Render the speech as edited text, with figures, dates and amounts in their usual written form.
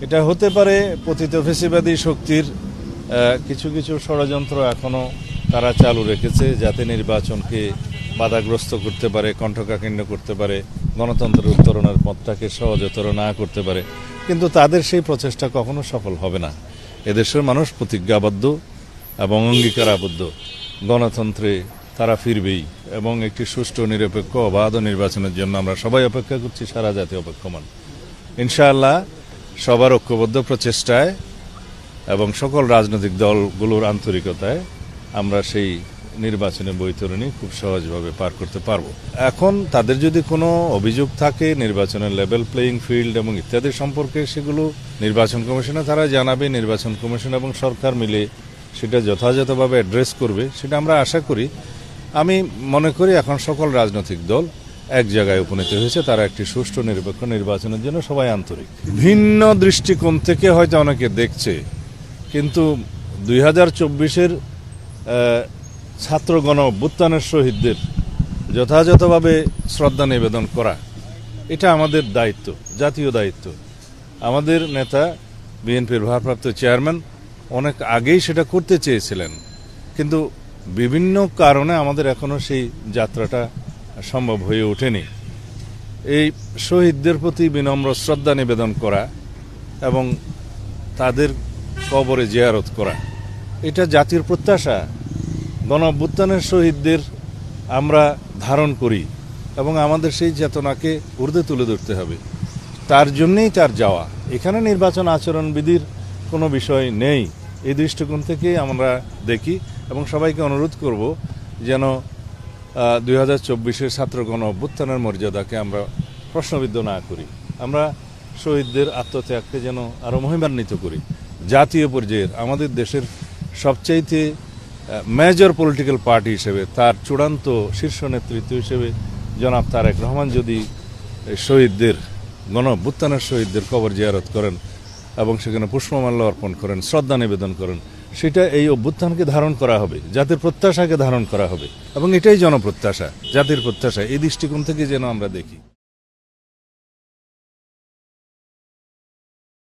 এটা হতে পারে পতিত ফেসিবাদী শক্তির কিছু কিছু ষড়যন্ত্র এখনো তারা চালু রেখেছে, যাতে নির্বাচনকে বাধাগ্রস্ত করতে পারে, কণ্ঠকাঠিন্য করতে পারে, গণতন্ত্রের উত্তরণের পথটাকে সহজতর না করতে পারে। কিন্তু তাদের সেই প্রচেষ্টা কখনো সফল হবে না। এদেশের মানুষ প্রতিজ্ঞাবদ্ধ এবং অঙ্গীকারাবদ্ধ, গণতন্ত্রে তারা ফিরবেই এবং একটি সুষ্ঠু নিরপেক্ষ অবাধ নির্বাচনের জন্য আমরা সবাই অপেক্ষা করছি, সারা জাতি অপেক্ষমান। ইনশাআল্লাহ সবার ঐক্যবদ্ধ প্রচেষ্টায় এবং সকল রাজনৈতিক দলগুলোর আন্তরিকতায় আমরা সেই নির্বাচনে বৈতরণী খুব সহজভাবে পার করতে পারবো। এখন তাদের যদি কোনো অভিযোগ থাকে নির্বাচনের লেভেল প্লেয়িং ফিল্ড এবং ইত্যাদি সম্পর্কে, সেগুলো নির্বাচন কমিশনে তারা জানাবে। নির্বাচন কমিশন এবং সরকার মিলে সেটা যথাযথভাবে অ্যাড্রেস করবে, সেটা আমরা আশা করি। আমি মনে করি এখন সকল রাজনৈতিক দল এক জায়গায় উপনীত হয়েছে, তারা একটি সুষ্ঠু নিরপেক্ষ নির্বাচনের জন্য সবাই আন্তরিক। ভিন্ন দৃষ্টিকোণ থেকে হয়তো অনেকে দেখছে, কিন্তু 2024-এর ছাত্র গণ অভ্যুত্থানের শহীদদের যথাযথভাবে শ্রদ্ধা নিবেদন করা, এটা আমাদের দায়িত্ব, জাতীয় দায়িত্ব। আমাদের নেতা বিএনপির ভারপ্রাপ্ত চেয়ারম্যান অনেক আগেই সেটা করতে চেয়েছিলেন, কিন্তু বিভিন্ন কারণে আমাদের এখনো সেই যাত্রাটা সম্ভব হয়ে ওঠেনি। এই শহীদদের প্রতি বিনম্র শ্রদ্ধা নিবেদন করা এবং তাদের কবরে জিয়ারত করা, এটা জাতির প্রত্যাশা। গণ অভ্যুত্থানের শহীদদের আমরা ধারণ করি এবং আমাদের সেই চেতনাকে ঊর্ধ্বে তুলে ধরতে হবে। তার জন্যেই তার যাওয়া। এখানে নির্বাচন আচরণবিধির কোনো বিষয় নেই। এই দৃষ্টিকোণ থেকেই আমরা দেখি এবং সবাইকে অনুরোধ করব যেন 2024-এর ছাত্র গণ অভ্যুত্থানের মর্যাদাকে আমরা প্রশ্নবিদ্ধ না করি। আমরা শহীদদের আত্মত্যাগকে যেন আরও মহিমান্বিত করি। জাতীয় পর্যায়ের আমাদের দেশের সবচাইতে মেজর পলিটিক্যাল পার্টি হিসেবে, তার চূড়ান্ত শীর্ষ নেতৃত্ব হিসেবে জনাব তারেক রহমান যদি শহীদদের, গণ অভ্যুত্থানের শহীদদের কবর জিয়ারত করেন এবং সেখানে পুষ্পমাল্য অর্পণ করেন, শ্রদ্ধা নিবেদন করেন, সেটা এই অভ্যুত্থানকে ধারণ করা হবে, জাতির প্রত্যাশাকে ধারণ করা হবে এবং এটাই জনপ্রত্যাশা, জাতির প্রত্যাশা। এই দৃষ্টিকোণ থেকে যেন আমরা দেখি।